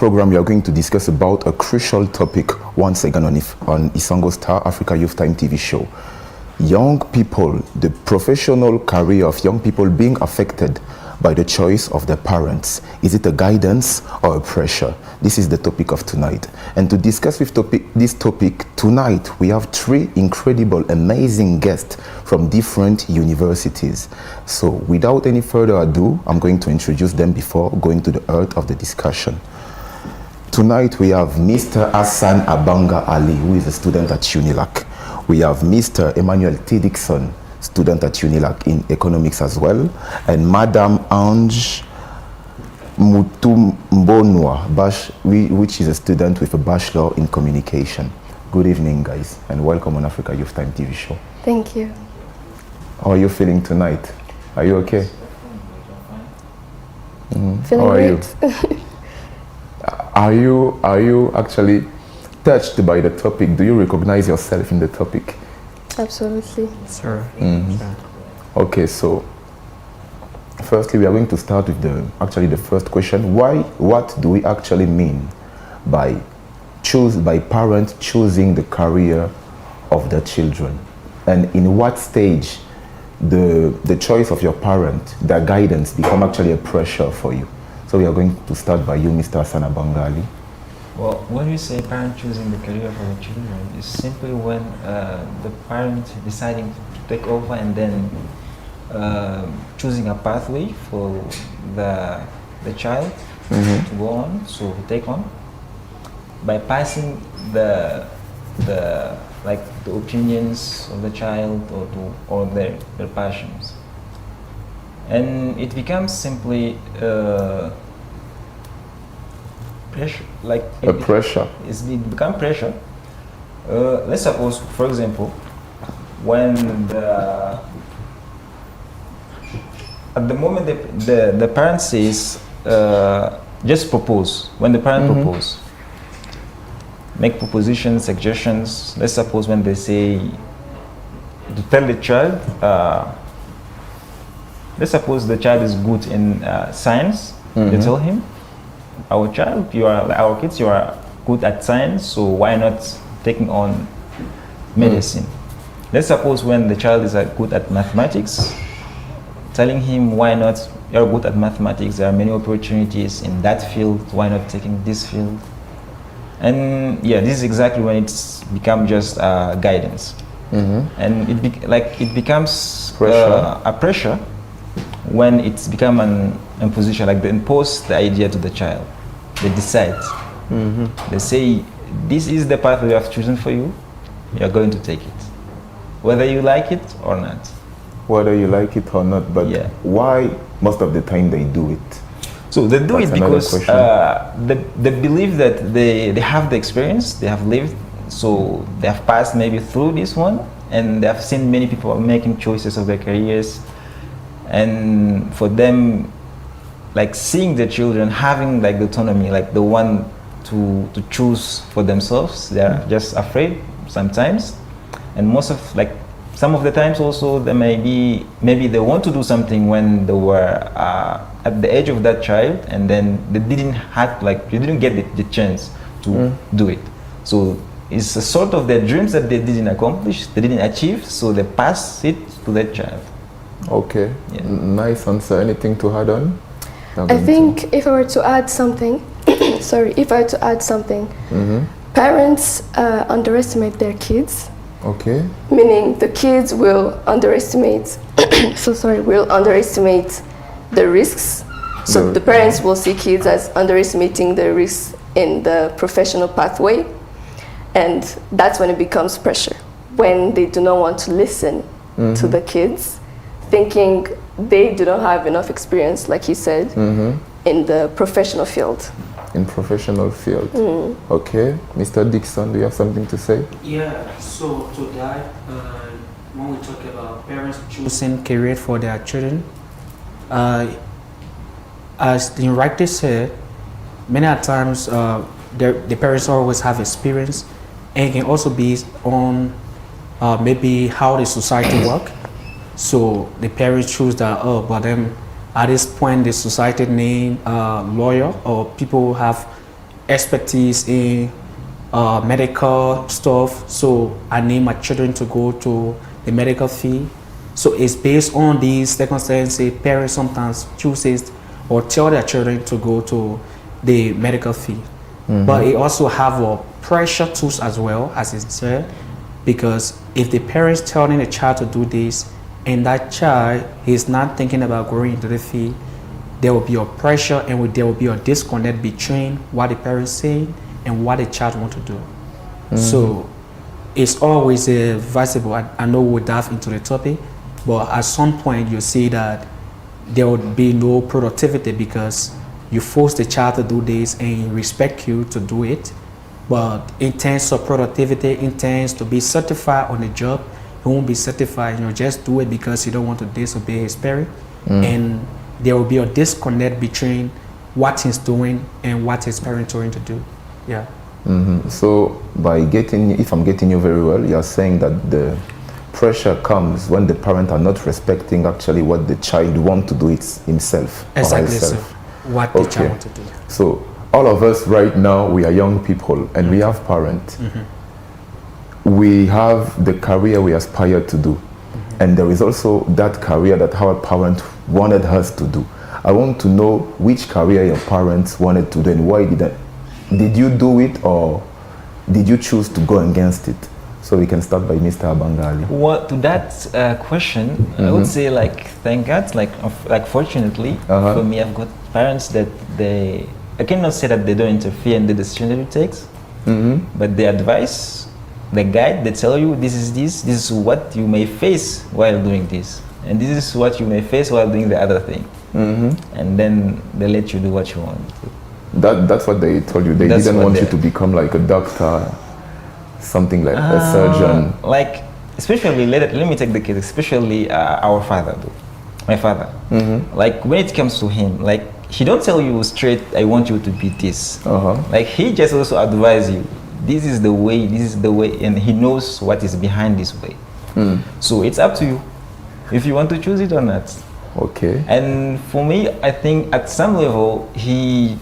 Program, we are going to discuss about a crucial topic once again on Isango Star Africa Youth Time TV show. Young people, the professional career of young people being affected by the choice of their parents. Is it a guidance or a pressure? This is the topic of tonight. And to discuss this topic tonight, we have three incredible, amazing guests from different universities. So without any further ado, I'm going to introduce them before going to the heart of the discussion. Tonight we have Mr. Hassan Abanga Ali, who is a student at UNILAC. We have Mr. Emmanuel T. Dixon, student at UNILAC in economics as well, and Madam Ange Mutumbonwa, which is a student with a bachelor in communication. Good evening, guys, and welcome on Africa Youth Time TV show. Thank you. How are you feeling tonight? Are you okay? Feeling How are great. you? Are you actually touched by the topic? Do you recognize yourself in the topic? Absolutely. Sure. Okay, so firstly we are going to start with the first question. What do we actually mean by parents choosing the career of their children, and in what stage the choice of your parent, their guidance, become actually a pressure for you? So we are going to start by you, Mr. Hassan Abanga Ali. Well, when we say parent choosing the career for the children, it's simply when the parent deciding to take over and then choosing a pathway for the child to go on, so to take on, by passing the opinions of the child or their passions. And it becomes simply pressure, Pressure. It becomes pressure. Let's suppose, for example, when at the moment the parent says, just propose. When the parent propose, make propositions, suggestions. Let's suppose when they say to tell the child. Let's suppose the child is good in science. They tell him, our kids, you are good at science, so why not taking on medicine? Let's suppose when the child is good at mathematics, telling him, why not, you're good at mathematics, there are many opportunities in that field, why not taking this field? And yeah, this is exactly when it's become just guidance. And it becomes Pressure. a pressure when it's become an imposition, like they impose the idea to the child. They decide. They say, this is the path we have chosen for you, you're going to take it, whether you like it or not. Whether you like it or not, but Yeah. why most of the time they do it? So they do That's it another because question. they believe that they have the experience, they have lived, so they have passed maybe through this one, and they have seen many people making choices of their careers. And for them, like seeing the children having like the autonomy, like the one to choose for themselves, they are just afraid sometimes. And some of the times also, they maybe they want to do something when they were at the age of that child, and then they didn't get the chance to do it. So it's a sort of their dreams that they didn't accomplish, they didn't achieve, so they pass it to that child. Okay, Yeah. Nice answer. Anything to add on? I think if I were to add something, parents underestimate their kids, Okay. meaning the kids will underestimate, will underestimate the risks. So the parents will see kids as underestimating the risks in the professional pathway, and that's when it becomes pressure, when they do not want to listen to the kids, thinking they do not have enough experience, like he said, in the professional field. In professional field. Okay. Mr. Dixon, do you have something to say? Yeah, so to that, when we talk about parents choosing career for their children, as the writer said, many a times the parents always have experience, and it can also be on maybe how the society work. So the parents choose that, but then at this point the society need lawyer or people who have expertise in medical stuff, so I need my children to go to the medical field. So it's based on these circumstances. Parents sometimes chooses or tell their children to go to the medical field. But it also have a pressure tools as well, as it said, because if the parents telling the child to do this and that child is not thinking about going into the field, there will be a pressure and there will be a disconnect between what the parents saying and what the child want to do. So it's always visible. I know we'll dive into the topic, but at some point you see that there would be no productivity because you force the child to do this and he respect you to do it. But in terms of productivity, in terms to be certified on the job, he won't be certified. Just do it because you don't want to disobey his parent. And there will be a disconnect between what he's doing and what his parents are going to do. Yeah. So if I'm getting you very well, you're saying that the pressure comes when the parents are not respecting actually what the child want to do it himself. Exactly. Or herself. What the child want to do. So all of us right now, we are young people and we have parents. We have the career we aspire to do. And there is also that career that our parents wanted us to do. I want to know which career your parents wanted to do and why did you do it or did you choose to go against it? So we can start by Mr. Abangali. Well, to that question, I would say thank God, fortunately for me, I've got parents that I cannot say that they don't interfere in the decision that you take, but they advise, they guide, they tell you this is what you may face while doing this, and this is what you may face while doing the other thing, and then they let you do what you want. That's what they told you. They didn't want you to become like a doctor, something like a surgeon. Especially, let me take the case, especially our father, my father. When it comes to him, he don't tell you straight, I want you to be this. He just also advise you, this is the way, and he knows what is behind this way. So it's up to you if you want to choose it or not. Okay. And for me, I think at some level, he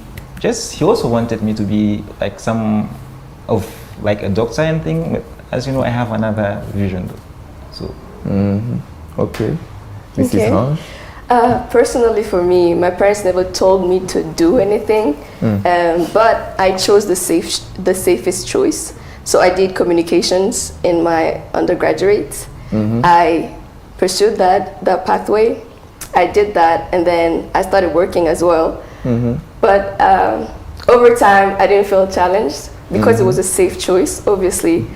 also wanted me to be a doctor and thing, but as you know, I have another vision though. So okay. Mrs. Hange? Personally for me, my parents never told me to do anything, but I chose the safest choice. So I did communications in my undergraduate. I pursued that pathway. I did that, and then I started working as well. But over time, I didn't feel challenged because it was a safe choice, obviously.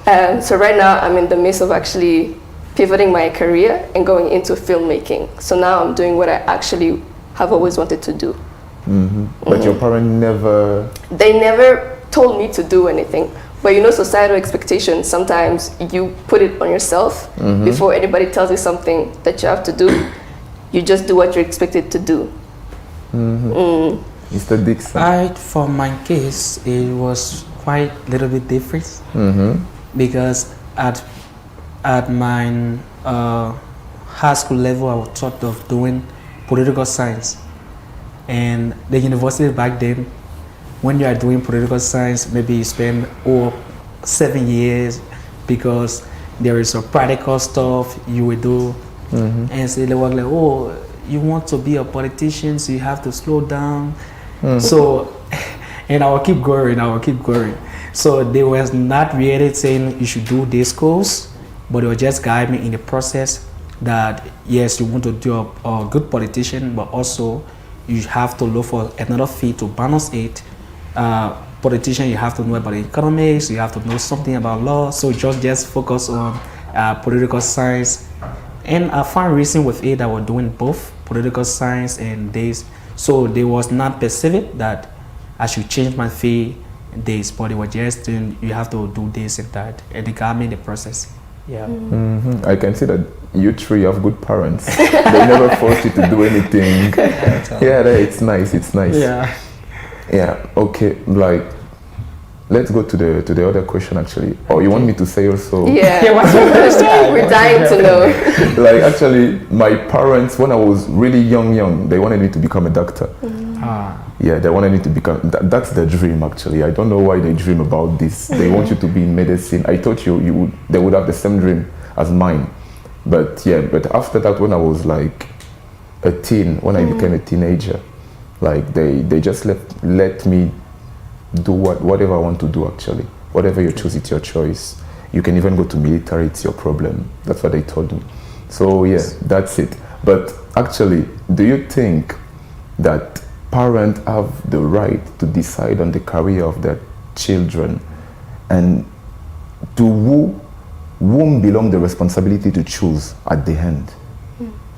So right now, I'm in the midst of actually pivoting my career and going into filmmaking. So now I'm doing what I actually have always wanted to do. But your parents never... They never told me to do anything. But societal expectations, sometimes you put it on yourself before anybody tells you something that you have to do. You just do what you're expected to do. Mr. Dixon? For my case, it was quite a little bit different because at my high school level, I was taught of doing political science. And the university back then, when you are doing political science, maybe you spend 7 years because there is a practical stuff you will do. And so they were like, oh, you want to be a politician, so you have to slow down. So, and I will keep going. So they was not really saying you should do this course, but they will just guide me in the process that yes, you want to do a good politician, but also you have to look for another field to balance it. Politician, you have to know about economics, you have to know something about law, so just focus on political science. And I found reason with it that we're doing both political science and this, so they was not specific that I should change my field this, but they were just doing, you have to do this and that, and they got me in the process. Yeah. I can see that you three have good parents. They never force you to do anything. It's nice. Yeah. Okay. Let's go to the other question actually. Or you want me to say also? Yeah. We're dying to know. Actually, my parents, when I was really young, they wanted me to become a doctor. Yeah, they wanted me to become. That's the dream, actually. I don't know why they dream about this. They want you to be in medicine. I thought they would have the same dream as mine. But yeah, but after that, when I was like a teen, when I became a teenager, like they just let me do whatever I want to do, actually. Whatever you choose, it's your choice. You can even go to military, it's your problem. That's what they told me. So yeah, that's it. But actually, do you think that parents have the right to decide on the career of their children, and to whom belong the responsibility to choose at the end?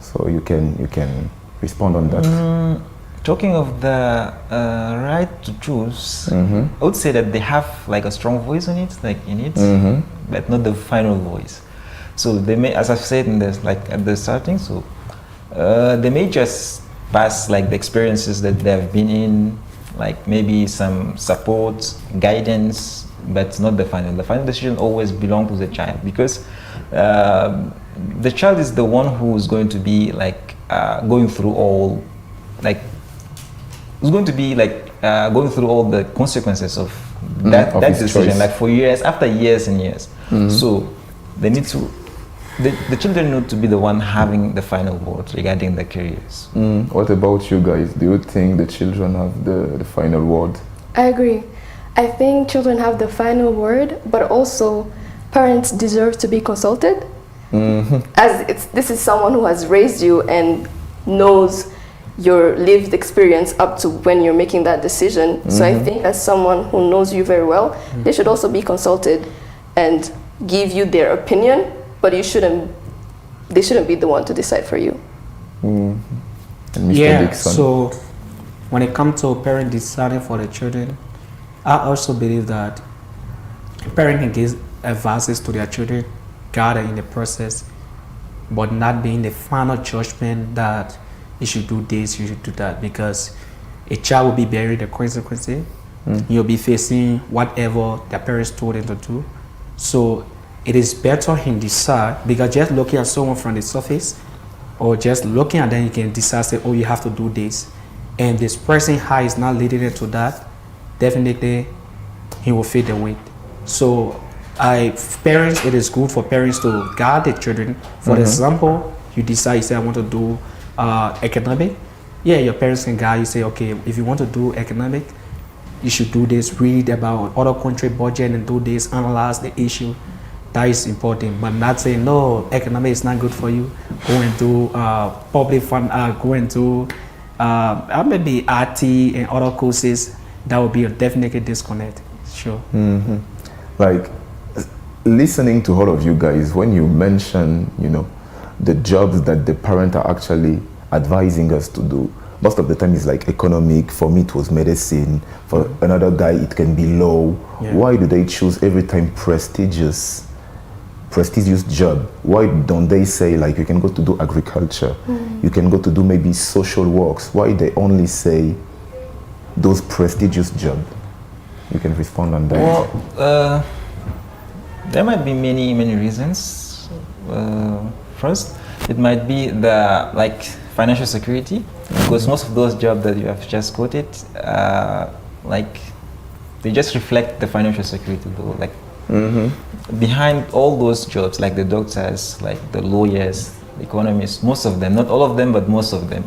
So you can respond on that. Talking of the right to choose, I would say that they have like a strong voice on it, like in it, but not the final voice. So they may, as I've said in this, like at the starting, so they may just pass like the experiences that they've been in, like maybe some support, guidance, but not the final. The final decision always belongs to the child, because the child is the one who is going to be like going through all, like, who's going to be like going through all the consequences of that decision, choice. Like for years, after years and years. So they need to. The children need to be the one having the final word regarding their careers. What about you guys? Do you think the children have the final word? I agree. I think children have the final word, but also parents deserve to be consulted. As this is someone who has raised you and knows your lived experience up to when you're making that decision. So I think as someone who knows you very well, they should also be consulted and give you their opinion. But they shouldn't be the one to decide for you. And Mr. Yeah, Dixon. so when it comes to parent deciding for the children, I also believe that parents can give advices to their children, guide in the process, but not being the final judgment that you should do this, you should do that, because a child will be bearing the consequences. You'll be facing whatever the parents told him to do. So it is better him decide, because just looking at someone from the surface or just looking at them, you can decide, say, oh, you have to do this. And this person how is not leading into that, definitely he will feel the weight. So parents, it is good for parents to guide their children. For example, you decide, you say, I want to do economic. Yeah, your parents can guide you, say, okay, if you want to do economic, you should do this, read about other country budget and do this, analyze the issue. That is important, but not saying no, economics is not good for you. Go and do public fund. Go and do maybe RT and other courses. That would be a definitely disconnect. Sure. Like listening to all of you guys, when you mention, the jobs that the parents are actually advising us to do, most of the time it's like economic. For me, it was medicine. For another guy, it can be law. Yeah. Why do they choose every time prestigious job? Why don't they say, like, you can go to do agriculture, you can go to do maybe social works? Why they only say those prestigious jobs? You can respond on that. Well, there might be many reasons. First, it might be the financial security, because most of those jobs that you have just quoted, they just reflect the financial security though. Behind all those jobs, like the doctors, like the lawyers, the economists, most of them, not all of them, but most of them.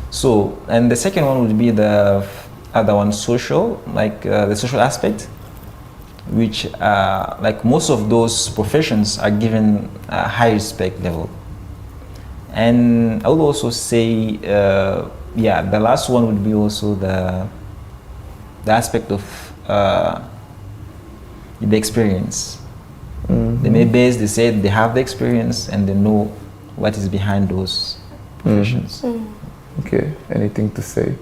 So, and the second one would be the other one, social, the social aspect, which most of those professions are given a high respect level. And I would also say, the last one would be also the aspect of the experience. They may they say they have the experience and they know what is behind those professions. Okay, anything to say?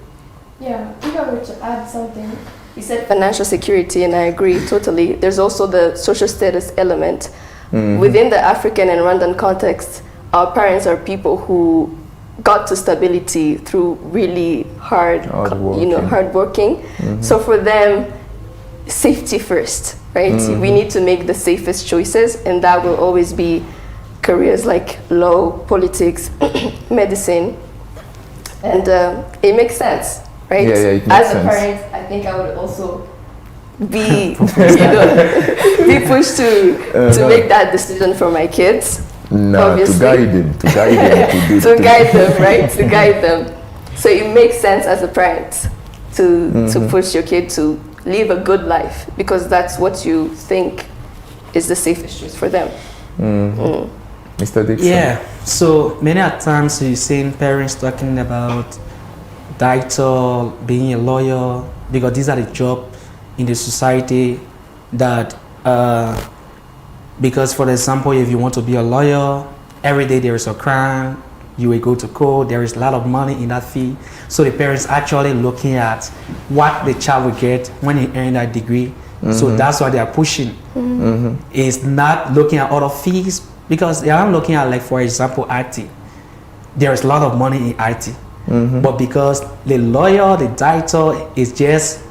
Yeah, if I were to add something, you said financial security, and I agree totally. There's also the social status element. Within the African and Rwandan context, our parents are people who got to stability through really hard working. So for them, safety first, right? We need to make the safest choices, and that will always be careers like law, politics, medicine, and it makes sense. right? Yeah, it makes As a sense. parent, I think I would also be be pushed to make that decision for my kids. Nah, to Obviously. guide them, to do To guide them, right? To guide them. So it makes sense as a parent to push your kid to live a good life because that's what you think is the safest choice for them. Mr. Dixon. Yeah, so many a times you've seen parents talking about doctor, being a lawyer, because these are the job in the society that, because for example, if you want to be a lawyer, every day there is a crime, you will go to court, there is a lot of money in that fee. So the parents actually looking at what the child will get when he earn that degree. So that's why they are pushing. It's not looking at other fees because they are looking at, like, for example, IT. There is a lot of money in IT. But because the lawyer, the doctor is just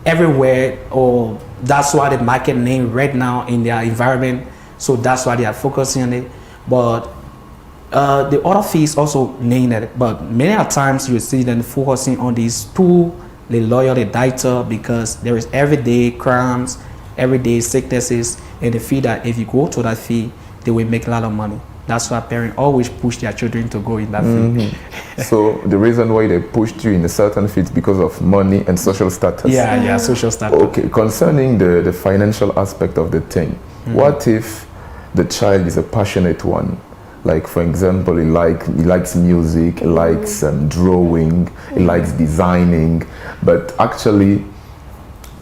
everywhere, or that's why the market name right now in their environment. So that's why they are focusing on it. But the other fees also named it. But many a times you see them focusing on these two, the lawyer, the doctor, because there is everyday crimes, everyday sicknesses, and they feel that if you go to that fee, they will make a lot of money. That's why parents always push their children to go in that field. So the reason why they pushed you in a certain field because of money and social status. Yeah, social status. Okay, concerning the financial aspect of the thing, what if the child is a passionate one? Like, for example, he likes music, he likes drawing, he likes designing, but actually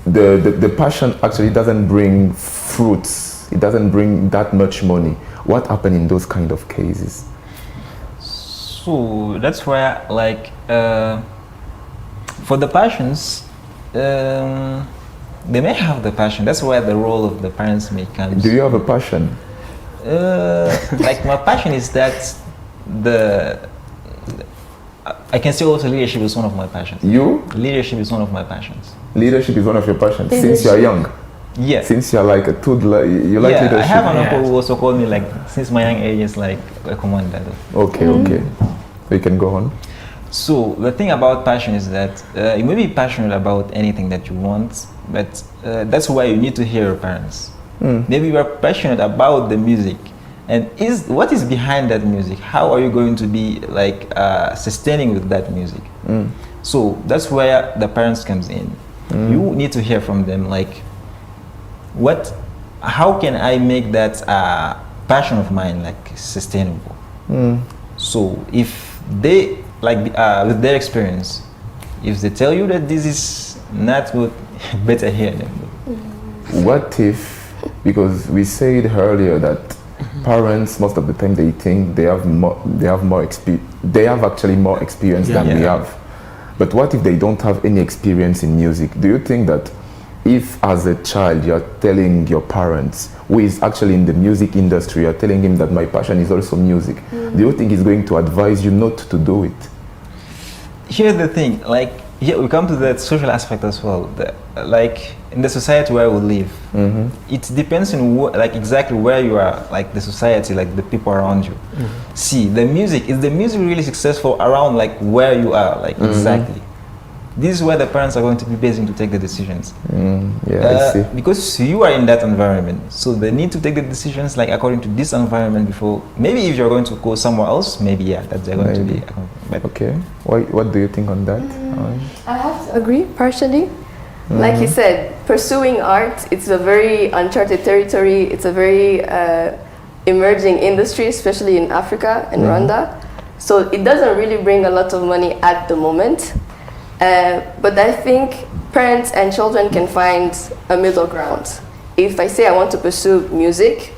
the passion actually doesn't bring fruits, it doesn't bring that much money. What happened in those kind of cases? So that's where, like, for the passions, they may have the passion. That's where the role of the parents may come. Do you have a passion? Like, my passion is that I can say also leadership is one of my passions. Leadership is one of my passions. Leadership is one of your passions since you are young. Yeah. Since you're like a toddler, you like leadership. I have an uncle who also called me, like, since my young age, is like a commander. Okay. So you can go on. So the thing about passion is that you may be passionate about anything that you want, but that's why you need to hear your parents. Maybe you are passionate about the music, and what is behind that music? How are you going to be, like, sustaining with that music? So that's where the parents comes in. You need to hear from them, like, how can I make that passion of mine, like, sustainable? So if they, like, with their experience, if they tell you that this is not good, better hear them. What if, because we said earlier that parents, most of the time, they think they have more experience, they have actually more experience than we have. But what if they don't have any experience in music? Do you think that if, as a child, you're telling your parents, who is actually in the music industry, you're telling him that my passion is also music, do you think he's going to advise you not to do it? Here's the thing, like, we come to that social aspect as well. Like, in the society where we live, it depends on like, exactly where you are, like, the society, like, the people around you. See, is the music really successful around, like, where you are, like, exactly? This is where the parents are going to be basing to take the decisions. I see. Because you are in that environment, so they need to take the decisions, like, according to this environment before. Maybe if you're going to go somewhere else, maybe that they're going to be. But okay. What do you think on that? I have to agree partially. Like you said, pursuing art, it's a very uncharted territory. It's a very emerging industry, especially in Africa and Rwanda. So it doesn't really bring a lot of money at the moment. But I think parents and children can find a middle ground. If I say I want to pursue music,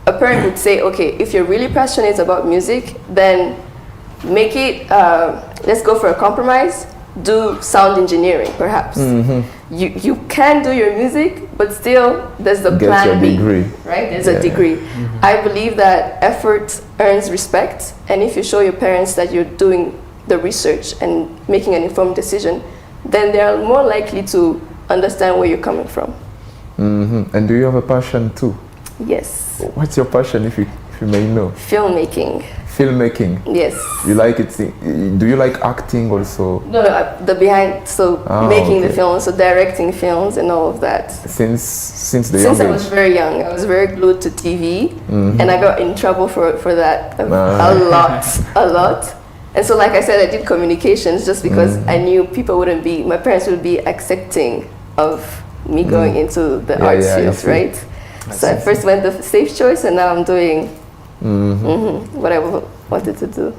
a parent would say, okay, if you're really passionate about music, then make it, let's go for a compromise, do sound engineering, perhaps. You can do your music, but still there's the Get plan your B, degree. right? There's a degree. I believe that effort earns respect, and if you show your parents that you're doing the research and making an informed decision, then they are more likely to understand where you're coming from. And do you have a passion too? Yes. What's your passion, if you we may know? Filmmaking. Filmmaking. Yes. You like it? Do you like acting also? No, the behind, so making the okay. films, so directing films and all of that. Since the Since young I was age? very young, I was very glued to TV, and I got in trouble for that a lot. And so, like I said, I did communications just because I knew people wouldn't be, my parents would be accepting of me going into the arts I field, see. right? So I first went the safe choice, and now I'm doing what I wanted to do.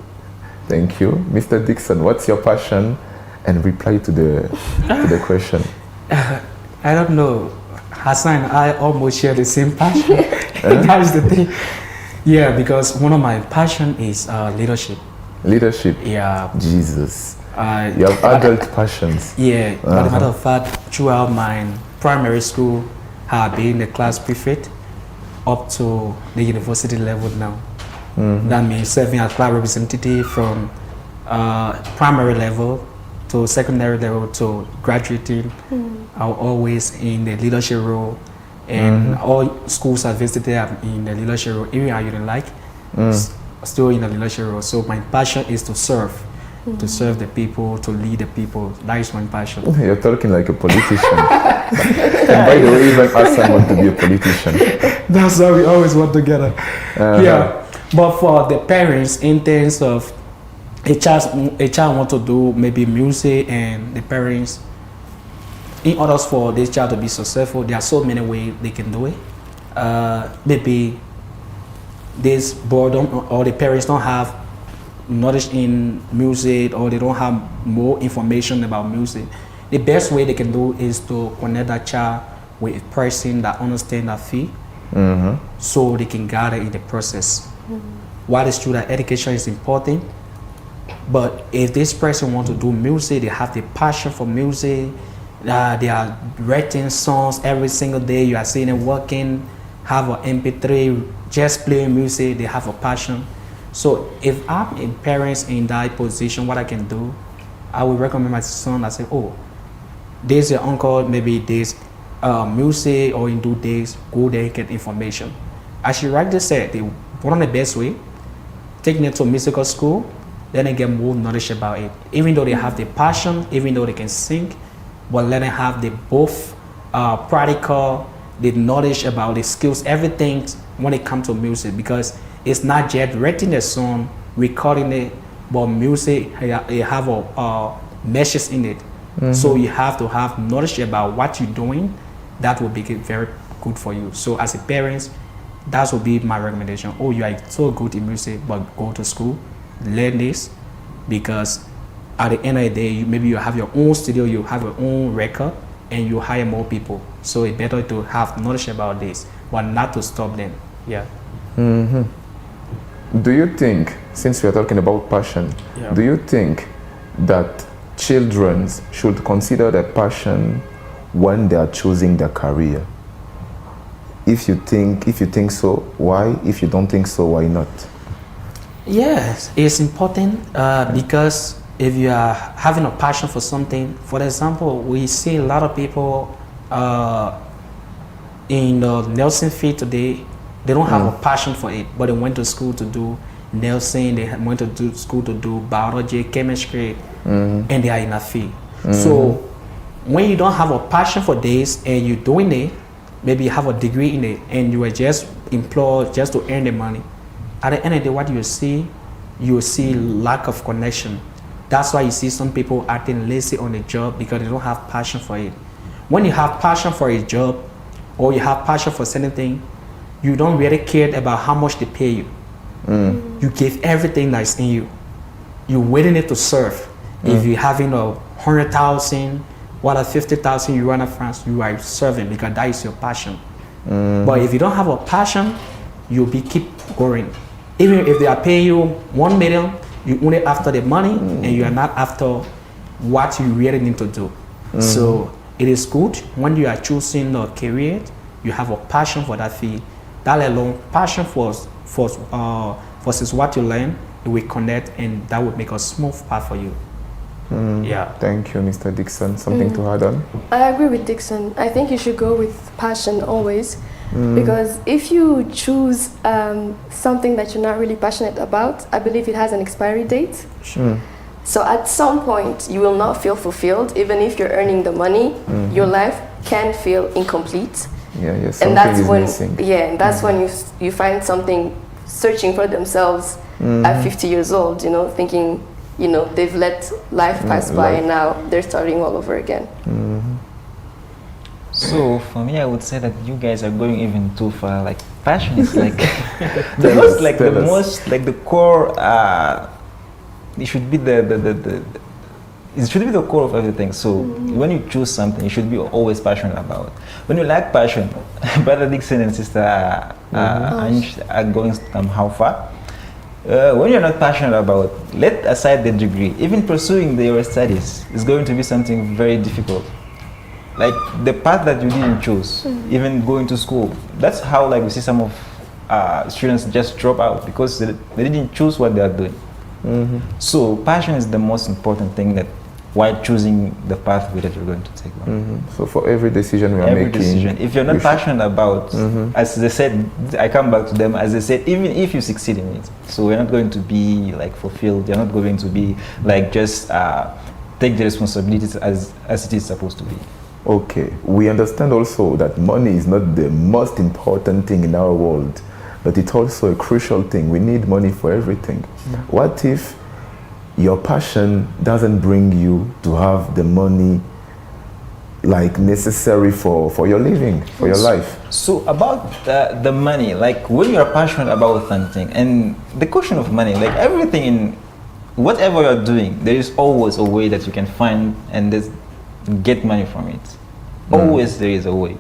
Thank you. Mr. Dixon, what's your passion? And reply to the question. I don't know. Hassan and I almost share the same passion. That's the thing. Yeah, because one of my passion is leadership. Leadership. Yeah. Jesus. You have adult passions. Yeah. But a matter of fact, throughout my primary school, I've been the class prefect up to the university level now. That means serving as class representative from primary level to secondary level to graduating. I'm always in the leadership role, and all schools I visited I'm in the leadership role. Even I didn't like, still in the leadership role. So my passion is to serve the people, to lead the people. That is my passion. You're talking like a politician. And by the way, even ask someone to be a politician. That's how we always work together. Yeah, but for the parents, in terms of a child want to do maybe music, and the parents, in order for this child to be successful, there are so many ways they can do it. Maybe this boredom, or the parents don't have knowledge in music, or they don't have more information about music. The best way they can do is to connect that child with a person that understands that field, so they can guide it in the process. While it's true that education is important, but if this person wants to do music, they have the passion for music, they are writing songs every single day, you are seeing them working, have an MP3, just playing music, they have a passion. So if I'm a parent in that position, what I can do, I would recommend my son, I say, oh, there's your uncle, maybe there's music, or you do this, go there, get information. As you rightly said, one of the best way, taking them to musical school, then they get more knowledge about it. Even though they have the passion, even though they can sing, but let them have the both practical, the knowledge about the skills, everything when it comes to music, because it's not just writing a song, recording it, but music, you have a message in it. So you have to have knowledge about what you're doing. That will be very good for you. So as a parent, that will be my recommendation. Oh, you are so good in music, but go to school, learn this, because at the end of the day, maybe you have your own studio, you have your own record, and you hire more people. So it's better to have knowledge about this, but not to stop them. Yeah. Do you think, since we are talking about passion, do you think that children should consider their passion when they are choosing their career? If you think so, why? If you don't think so, why not? Yes, it's important because if you are having a passion for something, for example, we see a lot of people in the nursing field today, they don't have a passion for it, but they went to school to do nursing, they went to do school to do biology, chemistry, and they are in a field. So when you don't have a passion for this and you're doing it, maybe you have a degree in it and you are just employed just to earn the money, at the end of the day, what you will see lack of connection. That's why you see some people acting lazy on the job, because they don't have passion for it. When you have passion for a job, or you have passion for something, you don't really care about how much they pay you. You give everything that's in you. You're willing to serve. If you're having 100,000, what a 50,000 you run a France, you are serving because that is your passion. But if you don't have a passion, you'll keep going. Even if they are paying you 1 million, you only after the money and you are not after what you really need to do. So it is good when you are choosing a career, you have a passion for that field. That alone, passion for what you learn, it will connect, and that would make a smooth path for you. Yeah. Thank you, Mr. Dixon. Something to add on? I agree with Dixon. I think you should go with passion always, Because if you choose something that you're not really passionate about, I believe it has an expiry date. So at some point, you will not feel fulfilled, even if you're earning the money. Your life can feel incomplete. Yeah, And something that's is when, missing. and that's when you find something searching for themselves at 50 years old. Thinking, they've let life pass by, and now they're starting all over again. So for me, I would say that you guys are going even too far. Like passion is like the most like the core. It should be it should be the core of everything. So when you choose something, you should be always passionate about. When you lack passion, Brother Dixon and Sister Ange are going to come how far? When you're not passionate about, let aside the degree, even pursuing your studies is going to be something very difficult. Like the path that you didn't choose, even going to school. That's how we see some of students just drop out because they didn't choose what they are doing. So passion is the most important thing that while choosing the pathway that you're going to take on. So for every decision we are making, if you're not passionate about, as they said, I come back to them, as they said, even if you succeed in it, so you're not going to be fulfilled, you're not going to be just take the responsibilities as it is supposed to be. Okay, we understand also that money is not the most important thing in our world, but it's also a crucial thing. We need money for everything. What if your passion doesn't bring you to have the money necessary for your living, for your life? So about the money, when you're passionate about something, and the question of money, everything in whatever you're doing, there is always a way that you can find and get money from it. Always there is a way.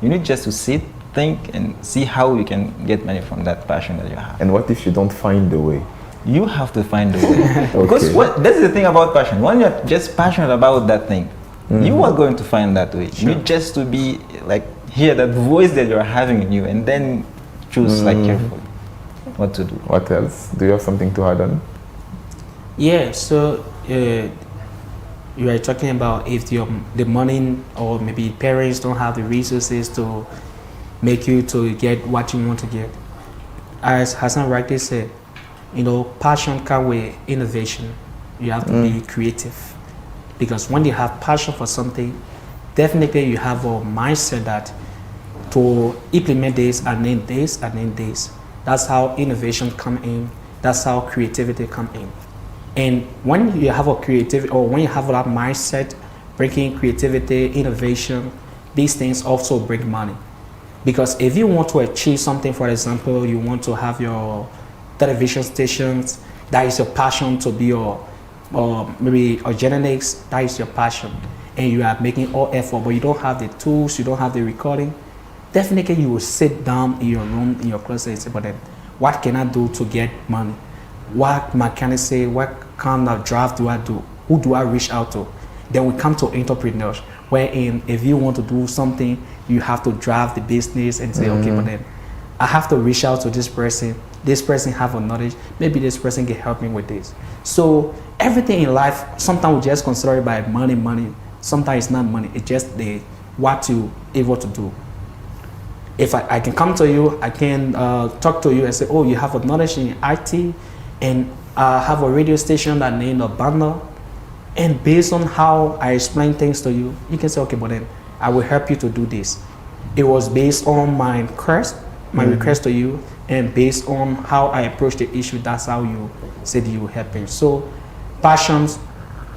You need just to sit, think, and see how you can get money from that passion that you have. And what if you don't find the way? You have to find a way. Because that's the thing about passion. When you're just passionate about that thing, you are going to find that way. You need just to be hear that voice that you're having in you, and then choose carefully what to do. What else? Do you have something to add on? Yeah, so you are talking about if the money or maybe parents don't have the resources to make you to get what you want to get. As Hassan rightly said, passion comes with innovation. You have to be creative, because when you have passion for something, definitely you have a mindset that to implement this and then this and then this. That's how innovation come in. That's how creativity come in. And when you have a creativity, or when you have that mindset, bringing creativity, innovation, these things also bring money. Because if you want to achieve something, for example, you want to have your television stations, that is your passion to be or maybe a journalist, that is your passion, and you are making all effort, but you don't have the tools, you don't have the recording, definitely you will sit down in your room, in your closet, and say, but then, what can I do to get money? What can I say? What kind of draft do I do? Who do I reach out to? Then we come to entrepreneurs, wherein if you want to do something, you have to draft the business and say, okay, but then I have to reach out to this person. This person have a knowledge. Maybe this person can help me with this. So everything in life, sometimes we just consider it by money. Sometimes it's not money. It's just what you able to do. If I can come to you, I can talk to you and say, oh, you have a knowledge in IT, and I have a radio station that named Abanda, and based on how I explain things to you, you can say, okay, but then I will help you to do this. It was based on my request to you, and based on how I approach the issue, that's how you said you help me. So passions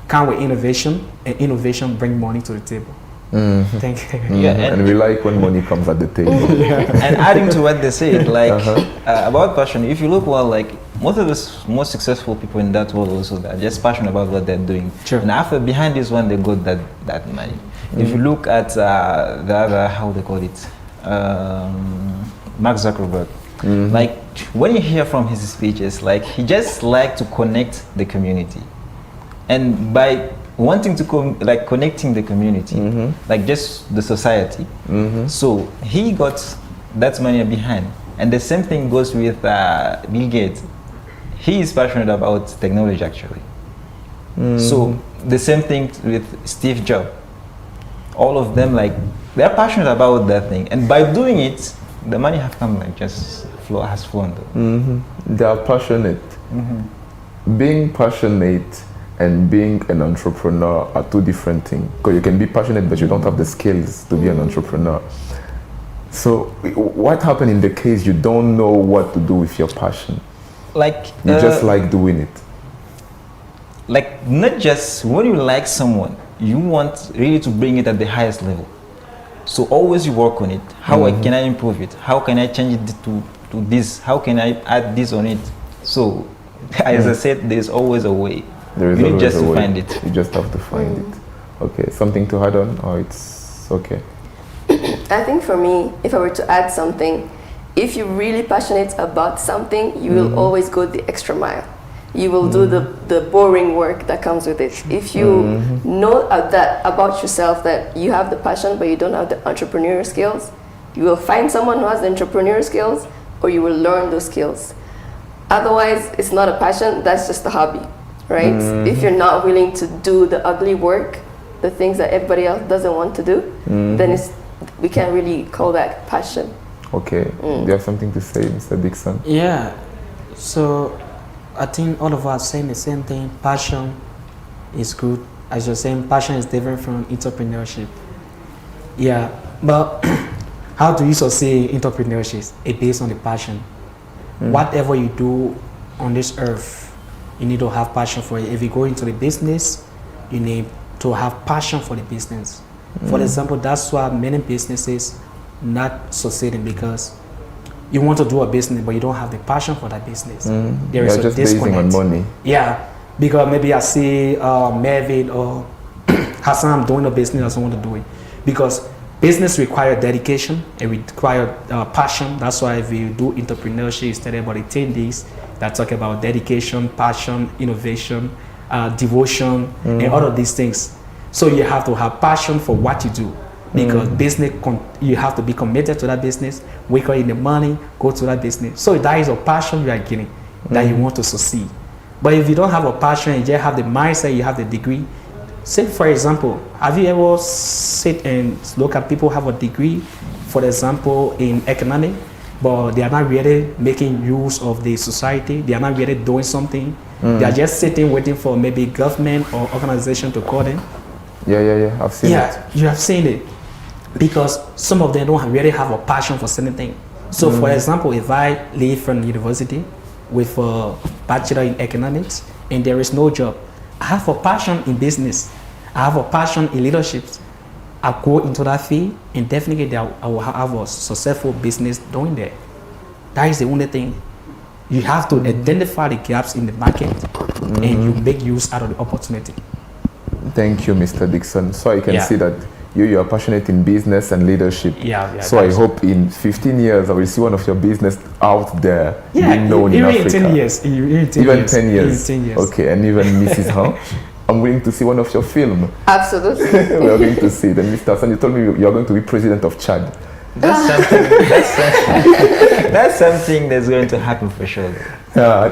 come with innovation, and innovation bring money to the table. Thank you. And we like when money comes at the table. And adding to what they said, about passion, if you look most of the most successful people in that world also, they're just passionate about what they're doing. Sure. And after behind this one, they got that money. If you look at the other, how they call it, Mark Zuckerberg, when you hear from his speeches, he just like to connect the community, and by wanting to connecting the community, just the society. So he got that money behind, and the same thing goes with Bill Gates. He is passionate about technology actually. So the same thing with Steve Jobs. All of them they're passionate about that thing, and by doing it, the money have come like just has flown though. They are passionate. Being passionate and being an entrepreneur are two different things. Because you can be passionate, but you don't have the skills to be an entrepreneur. So, what happened in the case you don't know what to do with your passion? Like You just like doing it. like not just when you like someone, you want really to bring it at the highest level. So always you work on it. How can I improve it? How can I change it to this? How can I add this on it? So as I said, there's always a way. There is you need always just a to way. find it. You just have to find it. Okay, something to add on, or it's okay? I think for me, if I were to add something, if you're really passionate about something, you will always go the extra mile. You will do the boring work that comes with it. If you know that about yourself, that you have the passion but you don't have the entrepreneurial skills, you will find someone who has the entrepreneurial skills, or you will learn those skills. Otherwise, it's not a passion, that's just a hobby, right? If you're not willing to do the ugly work, the things that everybody else doesn't want to do, then we can't really call that passion. Okay. Do you have something to say, Mr. Dixon? Yeah. So I think all of us saying the same thing. Passion is good. As you're saying, passion is different from entrepreneurship. Yeah, but how do you succeed in entrepreneurship? It's based on the passion. Whatever you do on this earth, you need to have passion for it. If you go into the business, you need to have passion for the business. For example, that's why many businesses not succeeding, because you want to do a business but you don't have the passion for that business. There is You're a just basing disconnect. on money. Yeah, because maybe I see Mervin or Hassan doing a business, doesn't want to do it because business require dedication and require passion. That's why if you do entrepreneurship, you study about the 10 days that talk about dedication, passion, innovation, devotion, and all of these things. So you have to have passion for what you do, because business, you have to be committed to that business, wake up in the morning, go to that business. So that is a passion you are getting, that you want to succeed. But if you don't have a passion, you just have the mindset, you have the degree. Say for example, have you ever sit and look at people who have a degree, for example, in economics, but they are not really making use of the society, they are not really doing something, they are just sitting waiting for maybe government or organization to call them? Yeah. I've seen it. Yeah, you have seen it. Because some of them don't really have a passion for certain things. So for example, if I leave from university with a bachelor in economics and there is no job, I have a passion in business, I have a passion in leadership, I go into that field and definitely I will have a successful business doing that. That is the only thing. You have to identify the gaps in the market and you make use out of the opportunity. Thank you, Mr. Dixon. So I can Yeah. see that you are passionate in business and leadership. Yeah, So I that's- hope in 15 years I will see one of your business out there Yeah, being known in even Africa. 10 years. Even 10 Even years. 10 years. Even 10 years. Okay, and even Mrs. Huh? I'm willing to see one of your film. Absolutely. We are going to see. Then Mr. Hassan, you told me you are going to be president of Chad. That's something. That's something that's going to happen for sure.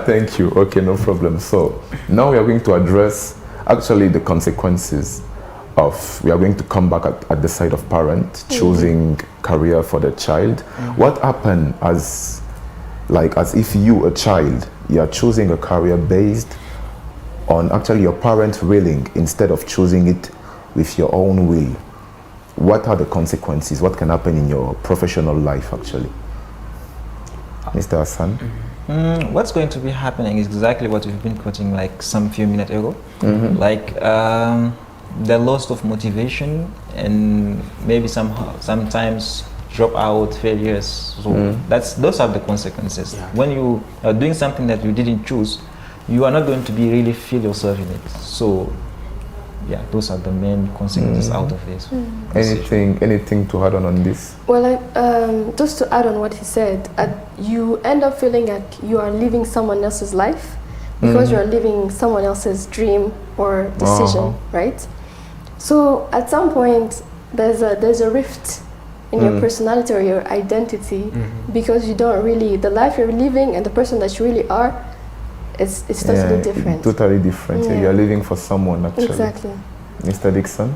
Thank you. Okay, no problem. So now we are going to address actually the consequences of, we are going to come back at the side of parent choosing career for the child. What happened as if you, a child, you are choosing a career based on actually your parents' willing instead of choosing it with your own will? What are the consequences? What can happen in your professional life actually? Mr. Hassan? What's going to be happening is exactly what we've been quoting like some few minutes ago. Like the loss of motivation and maybe sometimes drop out, failures. So those are the consequences. Yeah. When you are doing something that you didn't choose, you are not going to be really feel yourself in it. So yeah, those are the main consequences out of this. Anything to add on this? Well, just to add on what he said, you end up feeling like you are living someone else's life because you are living someone else's dream or decision, right? So at some point, there's a rift in your personality or your identity because you don't really, the life you're living and the person that you really are, it's totally different. Totally different. Yeah. You are living for someone actually. Exactly. Mr. Dixon?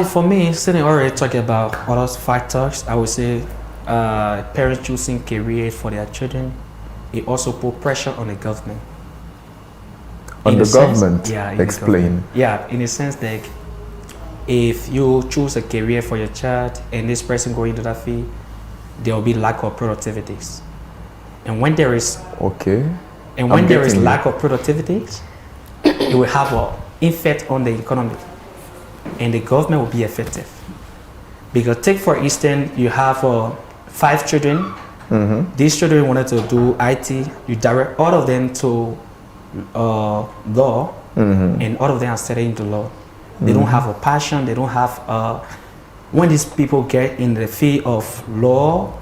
For me, sitting already talking about other factors, I would say parents choosing careers for their children, it also put pressure on the government. On In the a sense, government? yeah, in the Explain. government. Yeah, in a sense, like if you choose a career for your child and this person go into that field, there will be lack of productivities. And when there is Okay. And when I'm there is getting you. lack of productivities, it will have an effect on the economy, and the government will be effective. Because take for instance, you have 5 children. These children wanted to do IT. You direct all of them to law, and all of them are studying the law. They don't have a passion. They don't have. When these people get in the field of law,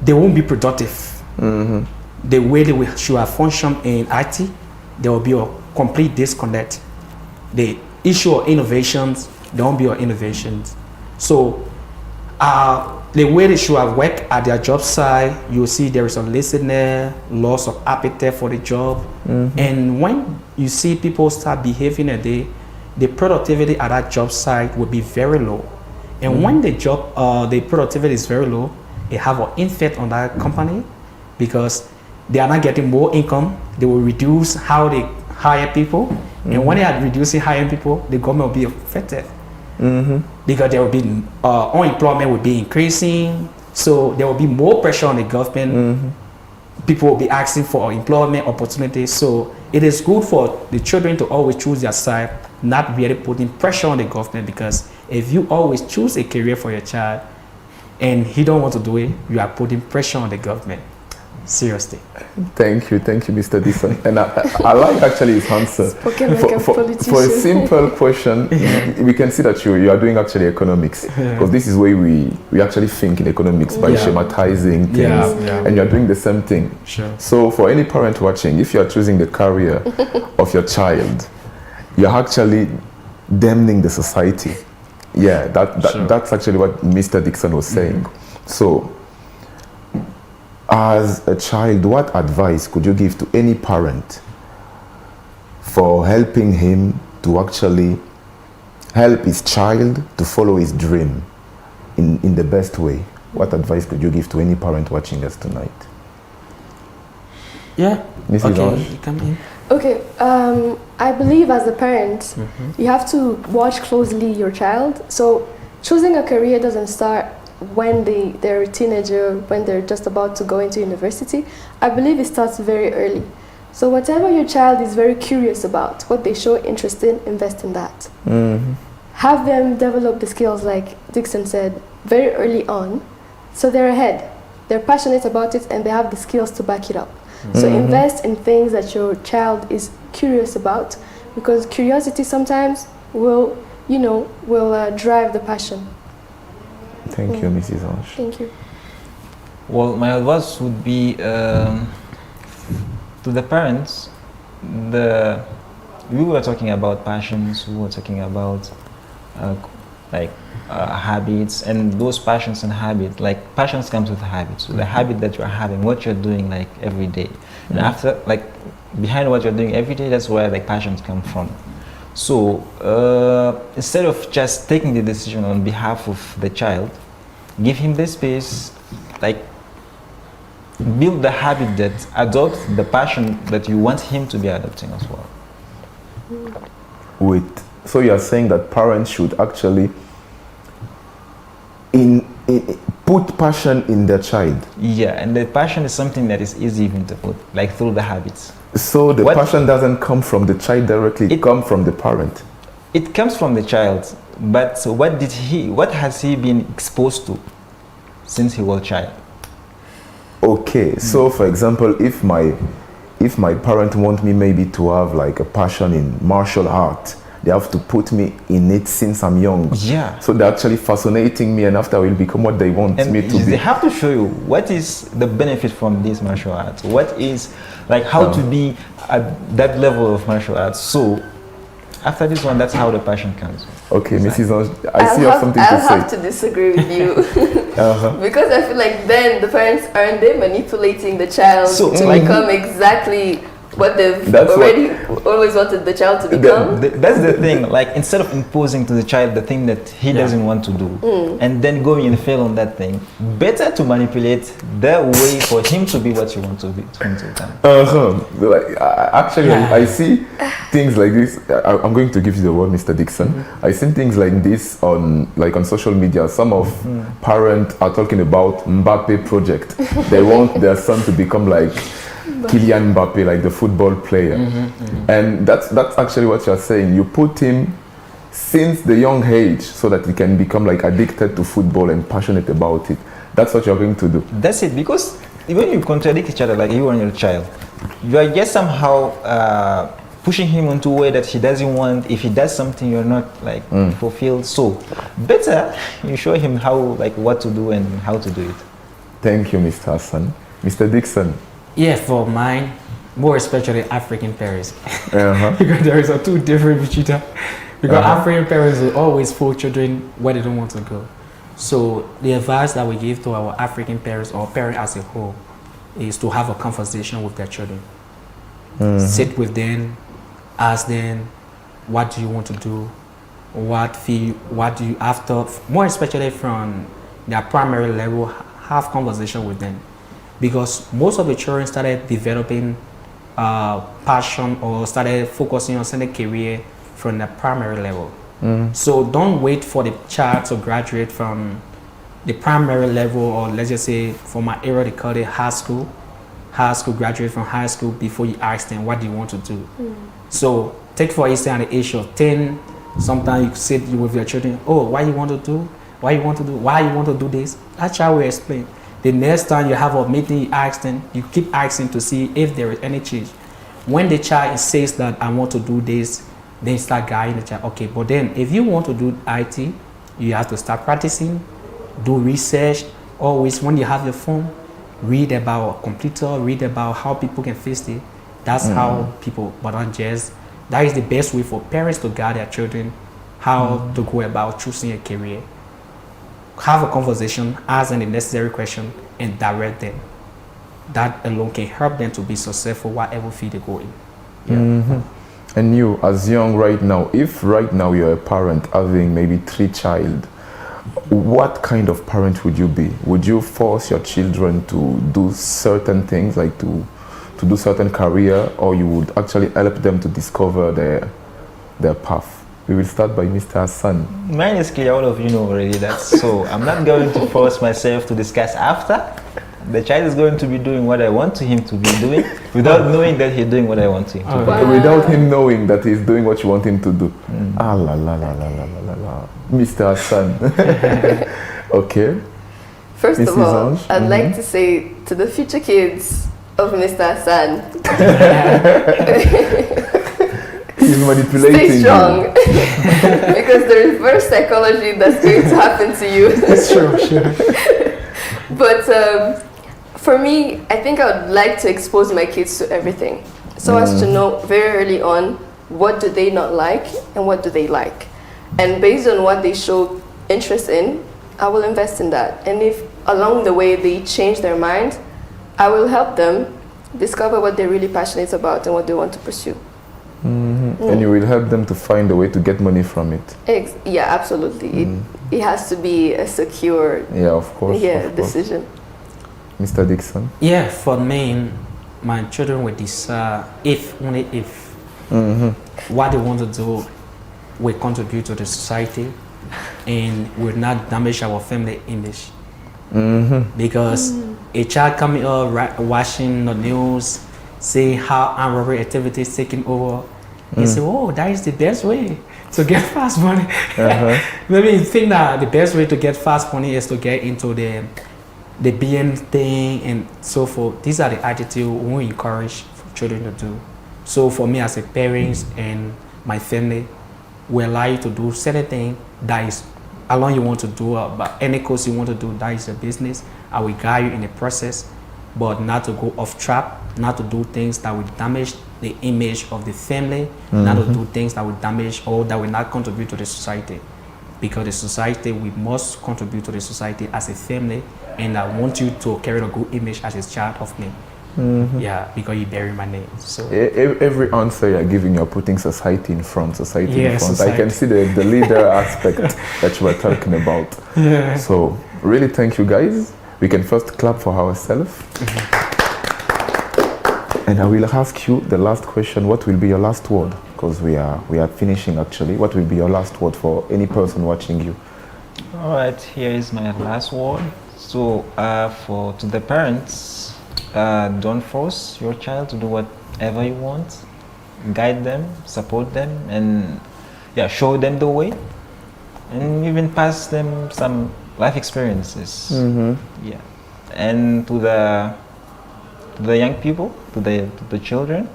they won't be productive. The way they should have functioned in IT, there will be a complete disconnect. The issue of innovations, there won't be innovations. So the way they should have worked at their job site, you'll see there is a listener, loss of appetite for the job. And when you see people start behaving a day, the productivity at that job site will be very low. And when the productivity is very low, it have an effect on that company because they are not getting more income. They will reduce how they hire people. And when they are reducing hiring people, the government will be affected. Because there will be unemployment will be increasing. So there will be more pressure on the government. People will be asking for employment opportunities. So it is good for the children to always choose their side, not really putting pressure on the government, because if you always choose a career for your child and he don't want to do it, you are putting pressure on the government. Seriously. Thank you, Mr. Dixon. And I like actually his answer. Spoken like a politician. For a simple question, we can see that you are doing actually economics, because this is where we actually think in economics by schematizing things, and you are doing the same thing. Sure. So for any parent watching, if you are choosing the career of your child, you are actually damning the society. Yeah, that's actually what Mr. Dixon was saying. So, as a child, what advice could you give to any parent for helping him to actually help his child to follow his dream in the best way? What advice could you give to any parent watching us tonight? Yeah. Mrs. Okay, Ange? you come in. Okay, I believe as a parent, you have to watch closely your child. So choosing a career doesn't start when they're a teenager, when they're just about to go into university. I believe it starts very early. So whatever your child is very curious about, what they show interest in, invest in that. Have them develop the skills, like Dixon said, very early on, so they're ahead. They're passionate about it and they have the skills to back it up. So invest in things that your child is curious about, because curiosity sometimes will drive the passion. Thank you, Mrs. Ange. Thank you. Well, my advice would be to the parents. We were talking about passions. We were talking about habits, and those passions and habits. Like passions comes with habits. So the habit that you are having, what you're doing like every day, and after behind what you're doing every day, that's where like passions come from. So instead of just taking the decision on behalf of the child, give him the space, build the habit that adopt the passion that you want him to be adopting as well. So you are saying that parents should actually put passion in their child. Yeah, and the passion is something that is easy even to put, like through the habits. So the passion doesn't come from the child directly, it comes from the parent. It comes from the child, but what has he been exposed to since he was a child? Okay, so for example, if my parent want me maybe to have like a passion in martial art, they have to put me in it since I'm young. Yeah. So they're actually fascinating me, and after I will become what they want me to be. They have to show you what is the benefit from this martial arts. What is how to be at that level of martial arts. So after this one, that's how the passion comes. Okay, Mrs. Ange, I see you have something to say. I'll have to disagree with you. Because I feel like then the parents aren't they manipulating the child to become exactly what they've That's already always wanted the child to become. That's the thing. Like instead of imposing to the child the thing that he doesn't want to do, and then going and fail on that thing, better to manipulate the way for him to be what you want to be. Like, I see things like this. I'm going to give you the word, Mr. Dixon. I see things like this on social media. Some of parents are talking about Mbappe project. They want their son to become like Kylian Mbappe, like the football player. And that's actually what you're saying. You put him since the young age so that he can become like addicted to football and passionate about it. That's what you're going to do. That's it. Because when you contradict each other, like you and your child, you are just somehow pushing him into a way that he doesn't want. If he does something, you're not like fulfilled. So better you show him how, like, what to do and how to do it. Thank you, Mr. Hassan. Mr. Dixon. Yeah, for mine, more especially African parents. Uh-huh. Because there is a two different Vegeta. Because African parents will always pull children where they don't want to go. So the advice that we give to our African parents or parents as a whole is to have a conversation with their children. Sit with them, ask them, what do you want to do? What do you after, more especially from their primary level, have conversation with them. Because most of the children started developing passion or started focusing on certain career from the primary level. So don't wait for the child to graduate from the primary level, or let's just say for my era they call it high school graduate from high school before you ask them what do you want to do. So take for instance at the age of 10, sometimes you sit with your children, oh, why you want to do this? That child will explain. The next time you have a meeting, you ask them, you keep asking to see if there is any change. When the child says that I want to do this, then start guiding the child. Okay, but then if you want to do IT, you have to start practicing, do research. Always when you have your phone, read about a computer, read about how people can fix it. That's how people, but not just, that is the best way for parents to guide their children how to go about choosing a career. Have a conversation, ask them the necessary question, and direct them. That alone can help them to be successful whatever field they go in. Yeah. And you, as young right now, if right now you're a parent having maybe 3 children, what kind of parent would you be? Would you force your children to do certain things, like to do certain career, or you would actually help them to discover their path? We will start by Mr. Hassan. Mine is clear, all of you know already that. So I'm not going to force myself to discuss after. The child is going to be doing what I want him to be doing without knowing that he's doing what I want him to do. Wow. Without him knowing that he's doing what you want him to do. Ah la la la la la la la. Mr. Hassan. Okay. First of Mrs. all, Ange? I'd like to say to the future kids of Mr. Hassan, He's manipulating stay strong. Because the reverse psychology that's going to happen to you. Sure. But for me, I think I would like to expose my kids to everything, so as to know very early on what do they not like and what do they like. And based on what they show interest in, I will invest in that. And if along the way they change their mind, I will help them discover what they're really passionate about and what they want to pursue. And you will help them to find a way to get money from it. Yeah, absolutely. It has to be a secure Yeah, of course. of course. decision. Mr. Dixon. Yeah, for me, my children will decide if what they want to do will contribute to the society and will not damage our family image. Because a child coming up watching the news, seeing how armed robbery activity is taking over, and say, oh, that is the best way to get fast money. Maybe you think that the best way to get fast money is to get into the BN thing and so forth. These are the attitudes we encourage for children to do. So for me as a parent and my family, we allow you to do certain things that is along you want to do, but any course you want to do, that is your business. I will guide you in the process, but not to go off track, not to do things that will damage the image of the family, not to do things that will damage or that will not contribute to the society. Because the society, we must contribute to the society as a family, and I want you to carry a good image as a child of me. Yeah, because you bury my name. So Every answer you're giving, you're putting society in front, society Yeah, in front. I society. can see the leader aspect that you were talking about. Yeah. So really thank you guys. We can first clap for ourselves. And I will ask you the last question. What will be your last word? Because we are finishing actually. What will be your last word for any person watching you? All right, here is my last word. So, to the parents, don't force your child to do whatever you want. Guide them, support them, and show them the way, and even pass them some life experiences. Yeah, and to the young people, to the children.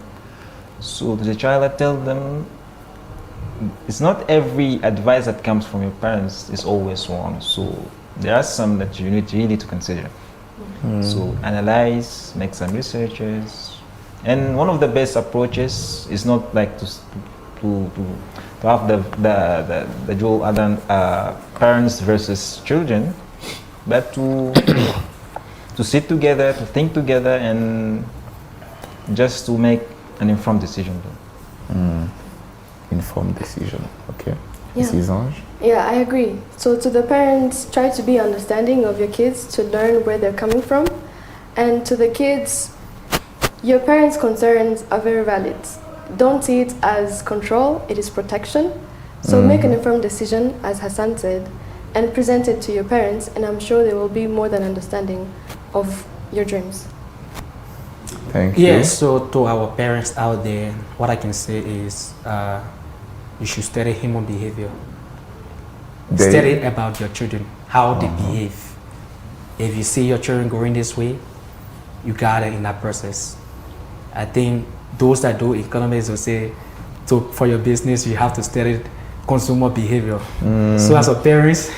So to the child, I tell them, it's not every advice that comes from your parents is always wrong. So there are some that you need really to consider. So analyze, make some researches, and one of the best approaches is not like to have the dual parents versus children, but to sit together, to think together, and just to make an informed decision. Informed decision. Okay. Yeah. Mrs. Ange? Yeah, I agree. So to the parents, try to be understanding of your kids, to learn where they're coming from. And to the kids, your parents' concerns are very valid. Don't see it as control, it is protection. So make an informed decision, as Hassan said, and present it to your parents, and I'm sure they will be more than understanding of your dreams. Thank you. yeah, so to our parents out there, what I can say is you should study human behavior. Study about your children, how they behave. If you see your children going this way, you got it in that process. I think those that do economics will say, for your business, you have to study consumer behavior. So as a parent,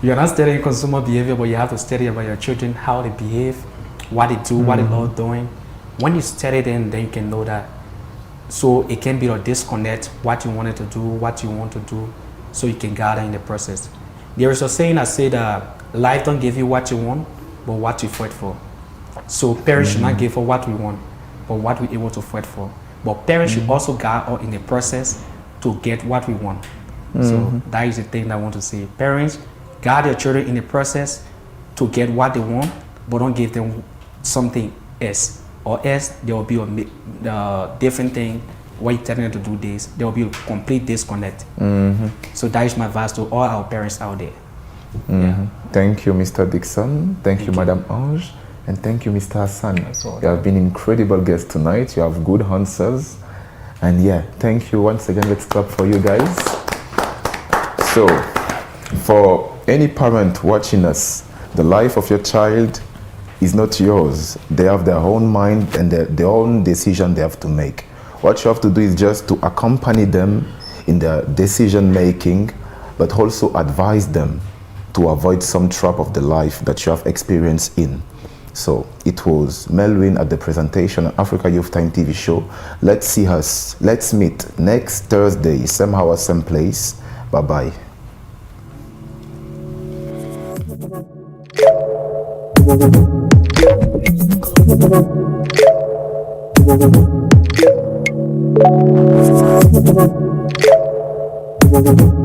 you're not studying consumer behavior, but you have to study about your children, how they behave, what they do, what they love doing. When you study them, then you can know that. So it can be a disconnect, what you wanted to do, what you want to do, so you can gather in the process. There is a saying that said that life don't give you what you want, but what you fight for. So parents should not give for what we want, but what we're able to fight for. But parents should also guide us in the process to get what we want. So that is the thing that I want to say. Parents, guide your children in the process to get what they want, but don't give them something else. Or else there will be a different thing where you're telling them to do this. There will be a complete disconnect. So that is my advice to all our parents out there. Yeah. Thank you, Mr. Dixon. Thank you, Madam Ange. And thank you, Mr. Hassan. all. You have been incredible guests tonight. You have good answers. And yeah, thank you once again. Let's clap for you guys. So, for any parent watching us, the life of your child is not yours. They have their own mind and their own decision they have to make. What you have to do is just to accompany them in their decision making, but also advise them to avoid some trap of the life that you have experience in. So it was Melvin at the presentation of Africa Youth Time TV show. Let's meet next Thursday, same hour, same place. Bye-bye. Thank you.